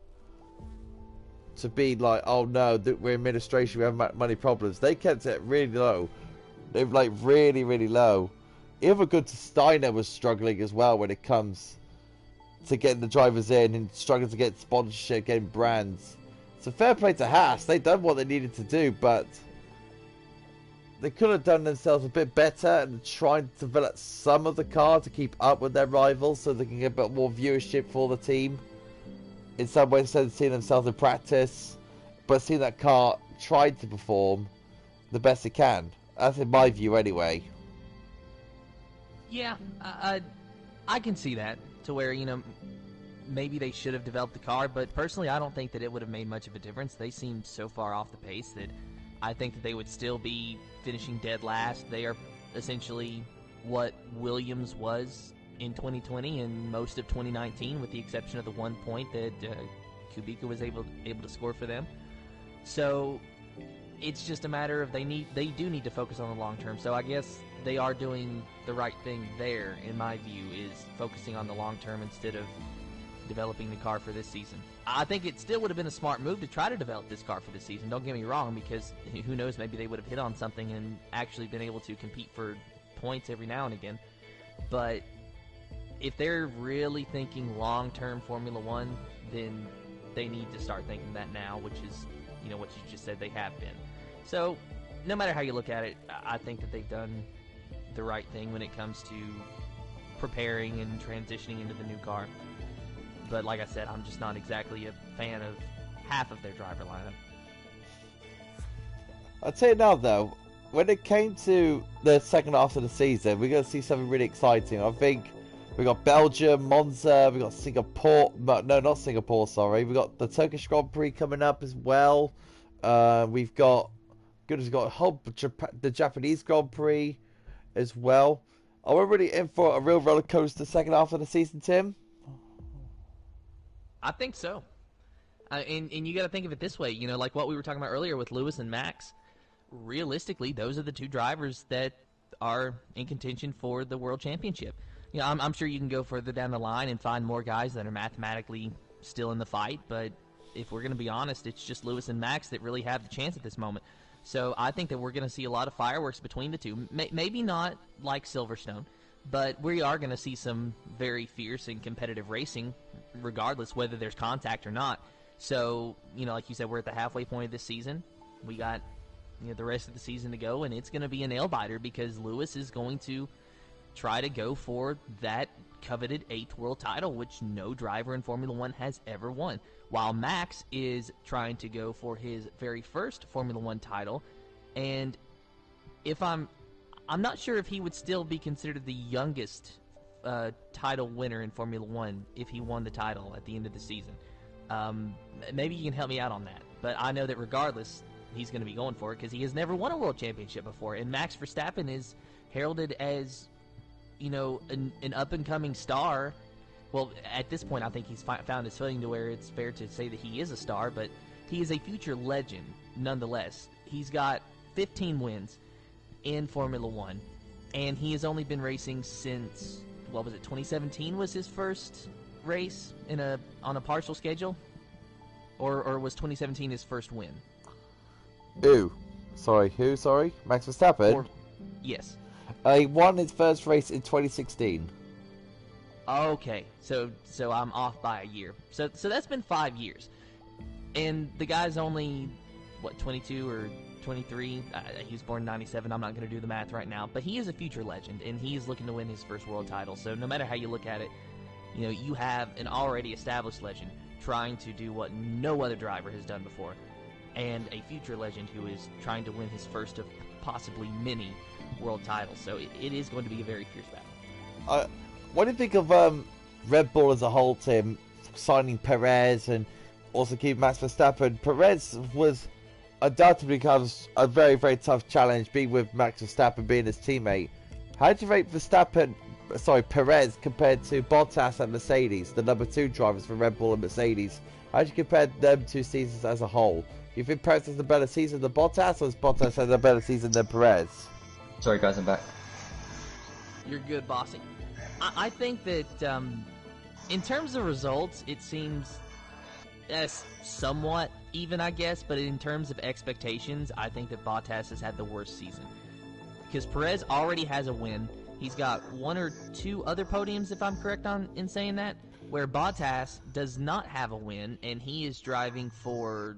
to be like, oh no, we're in administration, we have money problems. They kept it really low. They were like really, really low. Even good to Steiner was struggling as well when it comes to getting the drivers in and struggling to get sponsorship, getting brands. So fair play to Haas. They done what they needed to do, but they could have done themselves a bit better and tried to develop some of the car to keep up with their rivals so they can get a bit more viewership for the team. In some ways, instead of seeing themselves in practice, but seeing that car tried to perform the best it can. That's in my view anyway. Yeah, I can see that, to where, maybe they should have developed the car, but personally I don't think that it would have made much of a difference. They seem so far off the pace that I think that they would still be finishing dead last. They are essentially what Williams was in 2020 and most of 2019, with the exception of the 1 point that Kubica was able to score for them. So it's just a matter of they do need to focus on the long term. So I guess they are doing the right thing there, in my view, is focusing on the long term instead of developing the car for this season. I think it still would have been a smart move to try to develop this car for this season, don't get me wrong, because who knows, maybe they would have hit on something and actually been able to compete for points every now and again. But if they're really thinking long-term Formula One, then they need to start thinking that now, which is, what you just said they have been. So, no matter how you look at it, I think that they've done the right thing when it comes to preparing and transitioning into the new car. But like I said, I'm just not exactly a fan of half of their driver lineup. I'll tell you now, though, when it came to the second half of the season, we're going to see something really exciting. I think we got Belgium, Monza, we got Singapore, but no, not Singapore, sorry. We got the Turkish Grand Prix coming up as well. We've got the Japanese Grand Prix as well. Are we really in for a real roller coaster second half of the season, Tim? I think so. And you got to think of it this way, like what we were talking about earlier with Lewis and Max. Realistically, those are the two drivers that are in contention for the World Championship. I'm sure you can go further down the line and find more guys that are mathematically still in the fight, but if we're going to be honest, it's just Lewis and Max that really have the chance at this moment. So I think that we're going to see a lot of fireworks between the two. Maybe not like Silverstone, but we are going to see some very fierce and competitive racing, regardless whether there's contact or not. So, like you said, we're at the halfway point of this season. We got the rest of the season to go, and it's going to be a nail-biter because Lewis is going to try to go for that coveted 8th world title, which no driver in Formula One has ever won, while Max is trying to go for his very first Formula One title. And if I'm not sure if he would still be considered the youngest title winner in Formula One if he won the title at the end of the season. Maybe you can help me out on that, but I know that regardless, he's going to be going for it because he has never won a world championship before, and Max Verstappen is heralded as an up-and-coming star. Well, at this point, I think he's found his footing to where it's fair to say that he is a star, but he is a future legend nonetheless. He's got 15 wins in Formula One, and he has only been racing since, 2017 was his first race on a partial schedule? Or was 2017 his first win? Who? Sorry. Max Verstappen? Yes. He won his first race in 2016. Okay, so I'm off by a year. So that's been 5 years. And the guy's only, 22 or 23? He was born in 97. I'm not going to do the math right now. But he is a future legend, and he is looking to win his first world title. So no matter how you look at it, you have an already established legend trying to do what no other driver has done before, and a future legend who is trying to win his first of possibly many world titles. So it is going to be a very fierce battle. What do you think of Red Bull as a whole, Tim, signing Perez and also keeping Max Verstappen? Perez was undoubtedly becomes a very, very tough challenge, being with Max Verstappen being his teammate. How do you rate Perez compared to Bottas and Mercedes, the number 2 drivers for Red Bull and Mercedes? How do you compare them 2 seasons as a whole? Do you think Perez has a better season than Bottas, or does Bottas has a better season than Perez? Sorry guys, I'm back. You're good, bossy. I think that in terms of results, it seems somewhat even, I guess, but in terms of expectations, I think that Bottas has had the worst season. Because Perez already has a win. He's got 1 or 2 other podiums, if I'm correct in saying that, where Bottas does not have a win, and he is driving for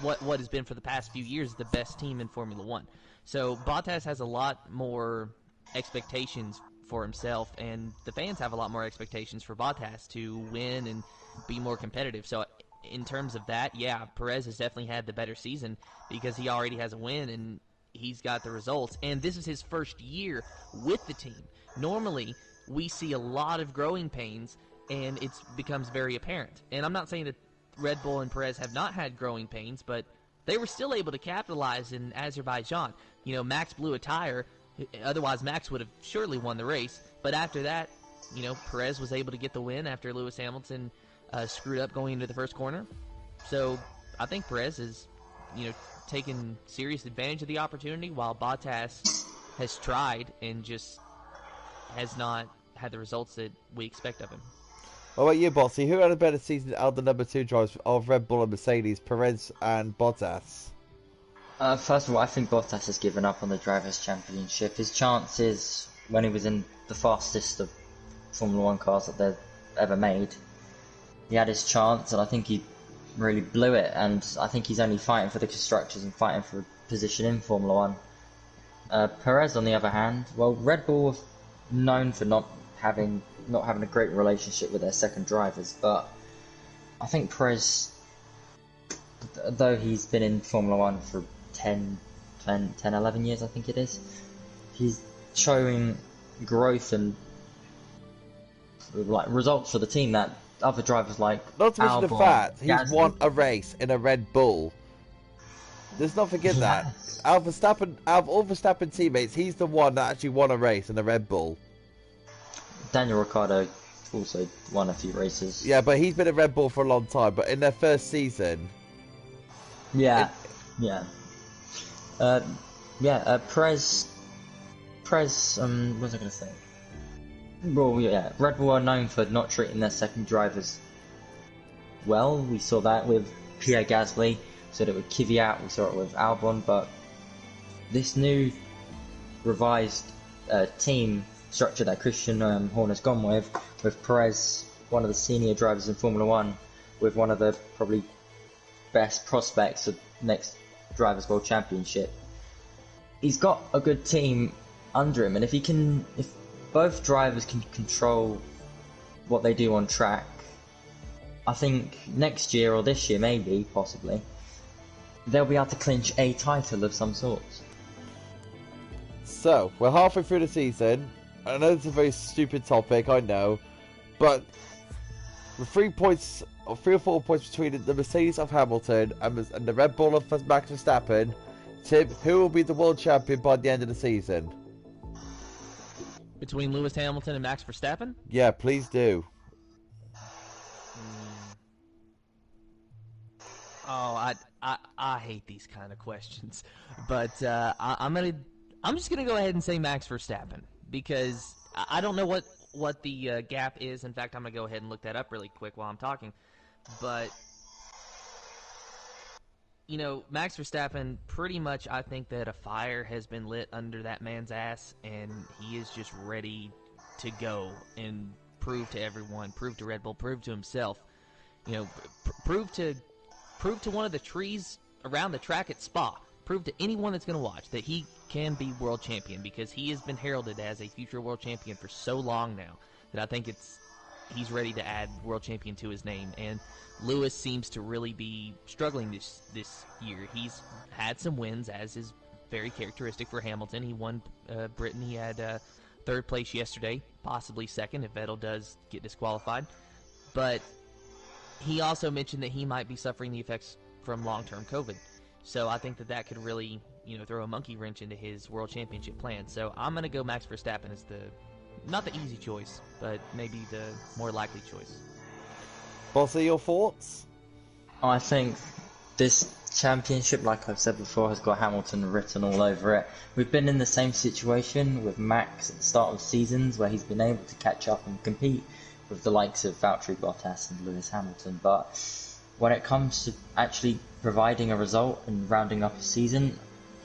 what has been for the past few years the best team in Formula One. So Bottas has a lot more expectations for himself, and the fans have a lot more expectations for Bottas to win and be more competitive. So in terms of that, yeah, Perez has definitely had the better season because he already has a win and he's got the results. And this is his first year with the team. Normally, we see a lot of growing pains, and it becomes very apparent. And I'm not saying that Red Bull and Perez have not had growing pains, but they were still able to capitalize in Azerbaijan. Max blew a tire. Otherwise, Max would have surely won the race. But after that, Perez was able to get the win after Lewis Hamilton screwed up going into the first corner. So I think Perez is, taken serious advantage of the opportunity, while Bottas has tried and just has not had the results that we expect of him. What about you, Bossy? Who had a better season out of the number 2 drivers of Red Bull and Mercedes, Perez and Bottas? First of all, I think Bottas has given up on the Drivers' Championship. His chances when he was in the fastest of Formula 1 cars that they've ever made he had his chance, and I think he really blew it. And I think he's only fighting for the constructors and fighting for a position in Formula One. Perez, on the other hand, well, Red Bull are known for not having a great relationship with their second drivers, but I think Perez, though he's been in Formula One for 10, 11 years, I think it is, he's showing growth and like results for the team that other drivers like Not to mention the Albon, fact he's Gasly. won a race in a Red Bull. Let's not forget that. Out of all Verstappen teammates, he's the one that actually won a race in a Red Bull. Daniel Ricardo also won a few races. Yeah, but he's been a Red Bull for a long time. But in their first season, Yeah, Perez. What was I going to say? Well, yeah, Red Bull are known for not treating their second drivers well. We saw that with Pierre Gasly, we saw it with Kvyat, we saw it with Albon, but this new revised team structure that Christian Horner's gone with Perez, one of the senior drivers in Formula One, with one of the probably best prospects of next Drivers' World Championship. He's got a good team under him, and if both drivers can control what they do on track, I think next year or this year, maybe, possibly, they'll be able to clinch a title of some sort. So, we're halfway through the season. I know it's a very stupid topic, I know, but the 3 or 4 points between the Mercedes of Hamilton and the Red Bull of Max Verstappen, Tim, who will be the world champion by the end of the season? Between Lewis Hamilton and Max Verstappen? Yeah, please do. Oh, I hate these kind of questions, but I'm just gonna go ahead and say Max Verstappen, because I don't know what the gap is. In fact, I'm gonna go ahead and look that up really quick while I'm talking. But you know, Max Verstappen, pretty much, I think that a fire has been lit under that man's ass, and he is just ready to go and prove to everyone, prove to Red Bull, prove to himself, you know, prove to one of the trees around the track at Spa, prove to anyone that's going to watch that he can be world champion, because he has been heralded as a future world champion for so long now that I think he's ready to add world champion to his name. And Lewis seems to really be struggling this year. He's had some wins, as is very characteristic for Hamilton. He won Britain. He had third place yesterday, possibly second if Vettel does get disqualified. But he also mentioned that he might be suffering the effects from long-term COVID. So I think that could really, you know, throw a monkey wrench into his world championship plan. So I'm going to go Max Verstappen as not the easy choice, but maybe the more likely choice. Bossy, your thoughts? I think this championship, like I've said before, has got Hamilton written all over it. We've been in the same situation with Max at the start of seasons, where he's been able to catch up and compete with the likes of Valtteri Bottas and Lewis Hamilton. But when it comes to actually providing a result and rounding up a season,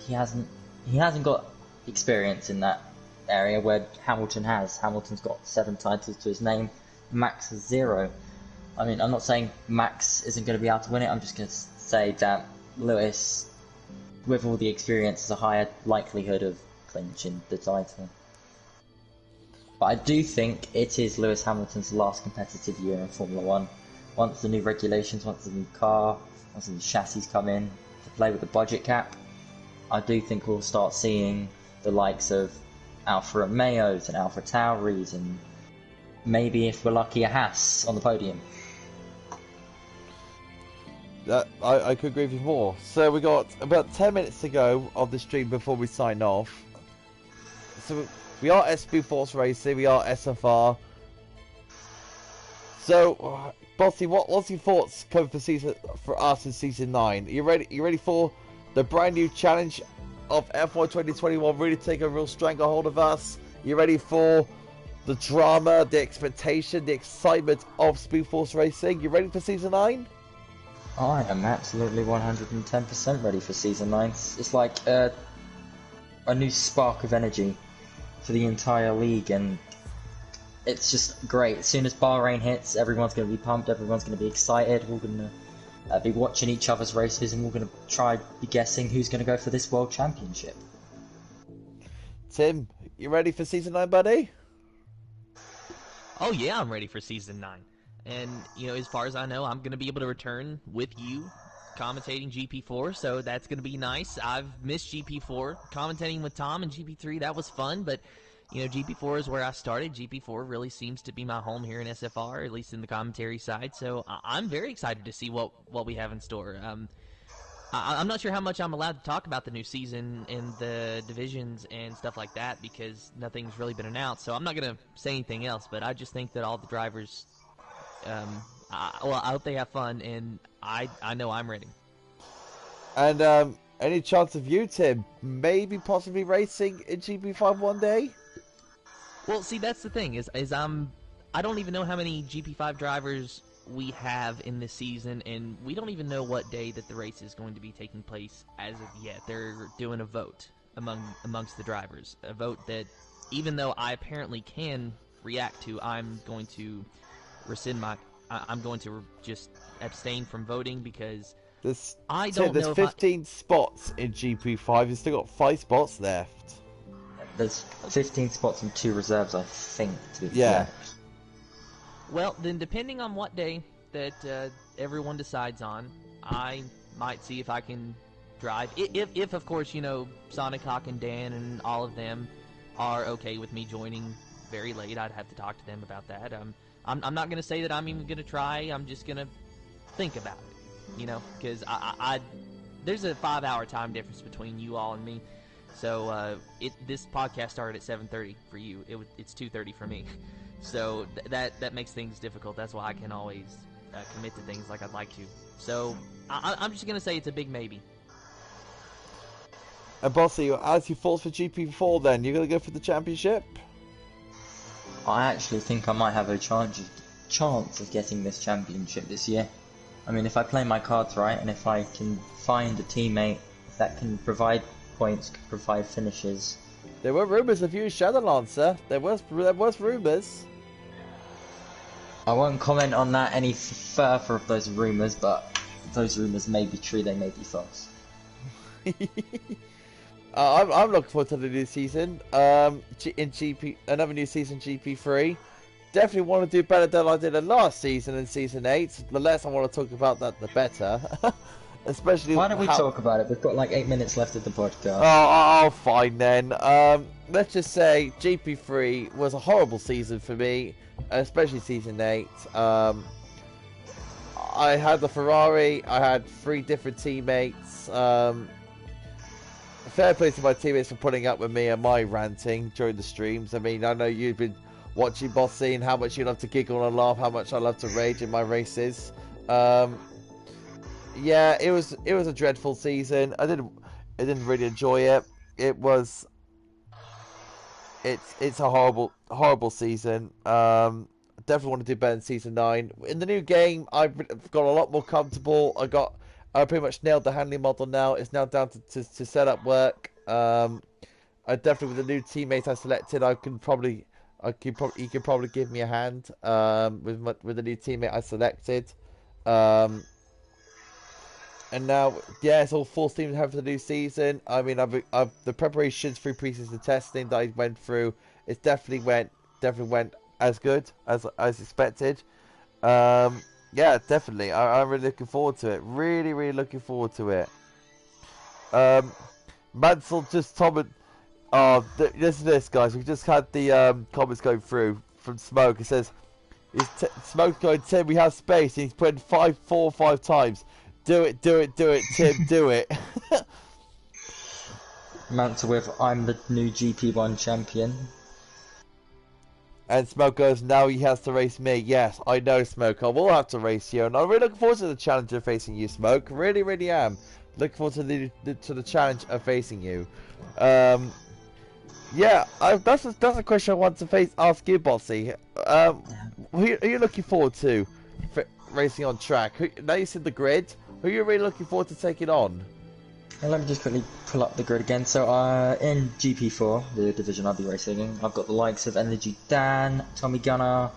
he hasn't got experience in that area where Hamilton has. Hamilton's got 7 titles to his name, Max has 0. I mean, I'm not saying Max isn't going to be able to win it, I'm just going to say that Lewis, with all the experience, has a higher likelihood of clinching the title. But I do think it is Lewis Hamilton's last competitive year in Formula 1. Once the new regulations, once the new car, once the new chassis come in to play with the budget cap, I do think we'll start seeing the likes of Alfa Romeos and Alfa Tauris, and maybe, if we're lucky, a Haas on the podium. I could agree with you more. So we got about 10 minutes to go of the stream before we sign off. So we are SB Force Racing, we are SFR. So, Bossy, what's your thoughts coming for us in season 9? You ready for the brand new challenge of F1 2021 really take a real stranglehold of us? You ready for the drama, the expectation, the excitement of Speed Force Racing? You ready for season 9? I am absolutely 110% ready for season 9. It's like a new spark of energy for the entire league, and it's just great. As soon as Bahrain hits, everyone's going to be pumped, everyone's going to be excited, we're going to be watching each other's races, and we're going to try be guessing who's going to go for this World Championship. Tim, you ready for Season 9, buddy? Oh yeah, I'm ready for Season 9. And, you know, as far as I know, I'm going to be able to return with you commentating GP4, so that's going to be nice. I've missed GP4. Commentating with Tom and GP3, that was fun, but, you know, GP4 is where I started. GP4 really seems to be my home here in SFR, at least in the commentary side, so I'm very excited to see what we have in store. I'm not sure how much I'm allowed to talk about the new season and the divisions and stuff like that because nothing's really been announced, so I'm not going to say anything else, but I just think that all the drivers, I hope they have fun, and I know I'm ready. And any chance of you, Tim, maybe possibly racing in GP5 one day? Well, see, that's the thing, is I don't even know how many GP5 drivers we have in this season, and we don't even know what day that the race is going to be taking place as of yet. They're doing a vote amongst the drivers, a vote that, even though I apparently can react to, I'm going to I'm going to just abstain from voting because I don't know. There's 15 spots in GP5. You've still got 5 spots left. There's 15 spots and 2 reserves, I think, to be Yeah. fair. Well, then depending on what day that everyone decides on, I might see if I can drive. If of course, you know, Sonic Hawk and Dan and all of them are okay with me joining very late, I'd have to talk to them about that. I'm not going to say that I'm even going to try. I'm just going to think about it, you know, because there's a 5-hour time difference between you all and me. So this podcast started at 7:30 for you. It's 2:30 for me. So that makes things difficult. That's why I can always commit to things like I'd like to. So I'm just going to say it's a big maybe. And Bossy, as you thoughts for GP4 then, you're going to go for the championship? I actually think I might have a chance of getting this championship this year. I mean, if I play my cards right, and if I can find a teammate that can provide points, can provide finishes. There were rumours of you as Shadowlancer. There was rumours. I won't comment on that any further of those rumours, but those rumours may be true, they may be false. I'm looking forward to the new season. In GP, another new season, GP3. Definitely want to do better than I did in last season in Season 8. The less I want to talk about that, the better. Especially. Why don't we talk about it? We've got like 8 minutes left of the podcast. Oh, fine then. Let's just say GP3 was a horrible season for me, especially Season 8. I had the Ferrari. I had 3 different teammates. Fair play to my teammates for putting up with me and my ranting during the streams. I mean, I know you've been watching Bossy and how much you love to giggle and laugh, how much I love to rage in my races. Yeah, it was a dreadful season. I didn't really enjoy it. It's a horrible season. Definitely want to do better in Season 9. In the new game, I've got a lot more comfortable. I pretty much nailed the handling model now. It's now down to set up work. I definitely, with the new teammates I selected, you could probably give me a hand with the new teammate I selected. And now, yeah, it's all full steam ahead for the new season. I mean, the preparations through pre-season testing that I went through, it definitely went as good as expected. Yeah, definitely. I'm really looking forward to it. Really, really looking forward to it. Mansell just commented. Oh, listen to this, guys. We just had the comments going through from Smoke. It says, Smoke going, Tim, we have space. And he's putting 4 or 5 times. Do it, Tim, do it. Mansell with, I'm the new GP1 champion. And Smoke goes, now he has to race me. Yes, I know, Smoke. I will have to race you. And I'm really looking forward to the challenge of facing you, Smoke. Really, really am. Looking forward to the challenge of facing you. Yeah, that's a question I want to ask you, Bossy. Who are you looking forward to for racing on track? Now you see the grid. Who are you really looking forward to taking on? Well, let me just quickly pull up the grid again. So, in GP4, the division I'll be racing in, I've got the likes of Energy Dan, Tommy Gunner,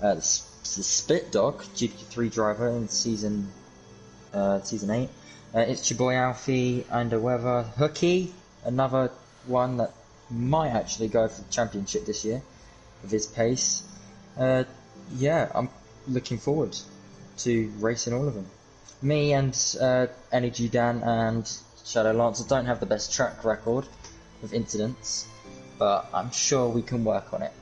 the Spit Dog, GP3 driver in season 8. It's your boy Alfie, Under Weather, Hooky, another one that might actually go for the championship this year with his pace. Yeah, I'm looking forward to racing all of them. Me and Energy Dan and Shadow Lancer don't have the best track record with incidents, but I'm sure we can work on it.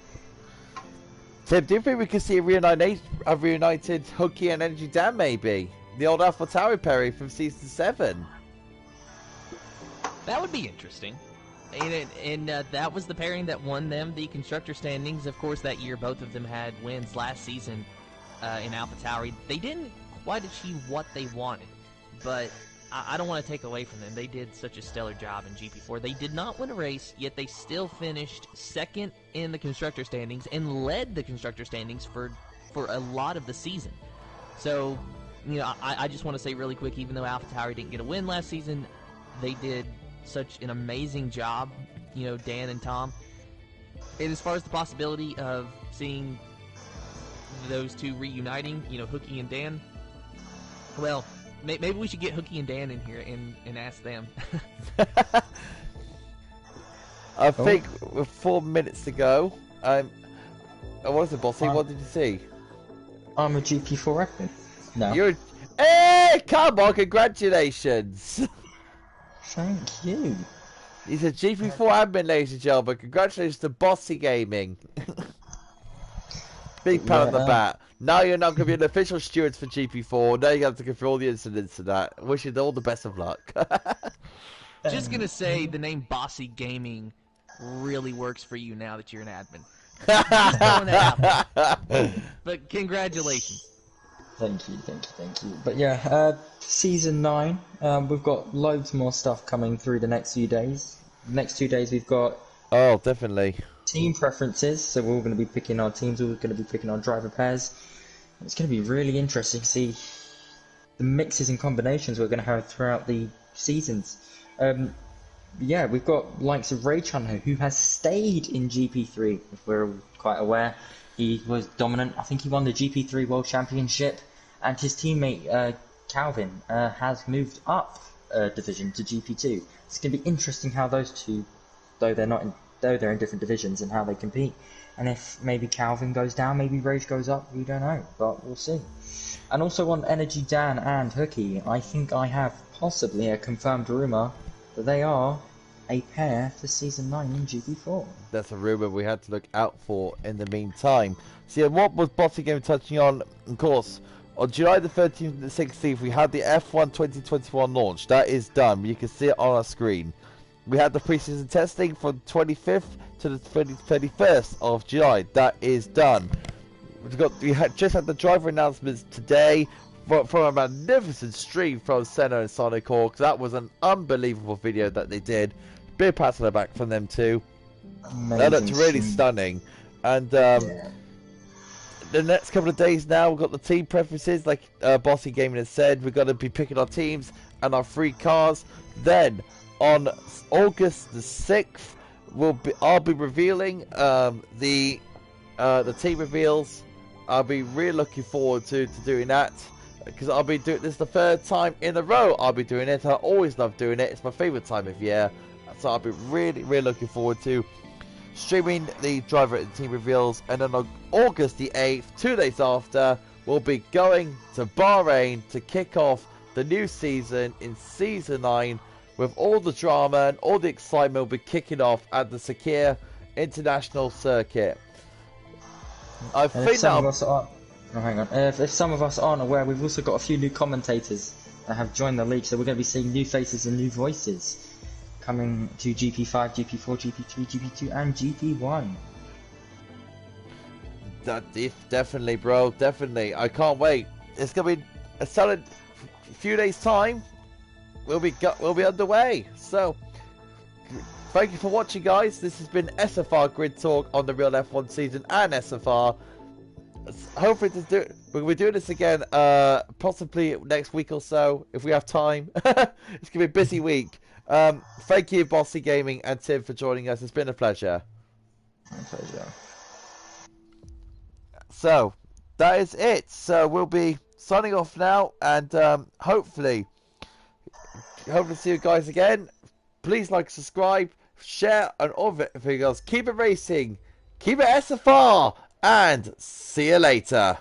Tim, do you think we could see a reunited Hooky and Energy Dan maybe? The old AlphaTauri Perry from Season 7. That would be interesting. And that was the pairing that won them the constructor standings. Of course, that year both of them had wins last season in AlphaTauri. They didn't quite achieve what they wanted, but I don't want to take away from them. They did such a stellar job in GP4. They did not win a race, yet they still finished second in the constructor standings and led the constructor standings for a lot of the season. So, you know, I just want to say really quick, even though AlphaTauri didn't get a win last season, they did such an amazing job, you know, Dan and Tom. And as far as the possibility of seeing those two reuniting, you know, Hooky and Dan, well, maybe we should get Hooky and Dan in here and ask them. I think with 4 minutes to go, what is it, Bossy? What did you see? I'm a GP4 admin. No. Hey, come on, congratulations! Thank you. He's a GP4 admin, ladies and gentlemen. Congratulations to Bossy Gaming. Big pat on the back. Now you're not going to be an official steward for GP4. Now you have to go through all the incidents and that. Wish you all the best of luck. Just going to say the name Bossy Gaming really works for you now that you're an admin. Just throwing that out there. But congratulations. Thank you. But yeah, Season 9, we've got loads more stuff coming through the next few days. The next 2 days we've got... Oh, definitely. Team preferences, so we're all going to be picking our teams, we're going to be picking our driver pairs. It's going to be really interesting to see the mixes and combinations we're going to have throughout the seasons. Yeah, we've got likes of Ray Chunho, who has stayed in GP3, if we're quite aware. He was dominant. I think he won the GP3 World Championship, and his teammate Calvin has moved up a division to GP2. It's going to be interesting how those two, though they're in different divisions, and how they compete. And if maybe Calvin goes down, maybe Rage goes up, we don't know, but we'll see. And also on Energy Dan and Hooky, I think I have possibly a confirmed rumour that they are a pair for Season 9 in GP4. That's a rumour we had to look out for in the meantime. So yeah, what was Bossy Game touching on? Of course, on July the 13th and the 16th, we had the F1 2021 launch. That is done. You can see it on our screen. We had the pre-season testing from 25th to the 31st of July. That is done. We just had the driver announcements today from a magnificent stream from Senna and Sonic Hawk. That was an unbelievable video that they did. Big pat on the back from them too. That looked really stunning. And the next couple of days now, we've got the team preferences, like Bossy Gaming has said. We're going to be picking our teams and our free cars. Then on August the 6th, I'll be revealing the team reveals. I'll be really looking forward to doing that, because I'll be doing this the 3rd time in a row. I'll be doing it. I always love doing it. It's my favourite time of year, so I'll be really looking forward to streaming the driver and team reveals. And then on August the 8th, 2 days after, we'll be going to Bahrain to kick off the new season in Season 9. With all the drama and all the excitement will be kicking off at the Sakir International Circuit. I think hang on. If some of us aren't aware, we've also got a few new commentators that have joined the league, so we're going to be seeing new faces and new voices coming to GP5, GP4, GP3, GP2, and GP1. Definitely, bro. Definitely. I can't wait. It's going to be a solid few days' time. We'll be underway. So, thank you for watching, guys. This has been SFR Grid Talk on the Real F1 season and SFR. hopefully we'll be doing this again, possibly next week or so if we have time. It's gonna be a busy week. Thank you, Bossy Gaming and Tim, for joining us. It's been a pleasure. My pleasure. So that is it. So we'll be signing off now, and hopefully see you guys again. Please like, subscribe, share, and all of everything else. Keep it racing, keep it SFR, and see you later.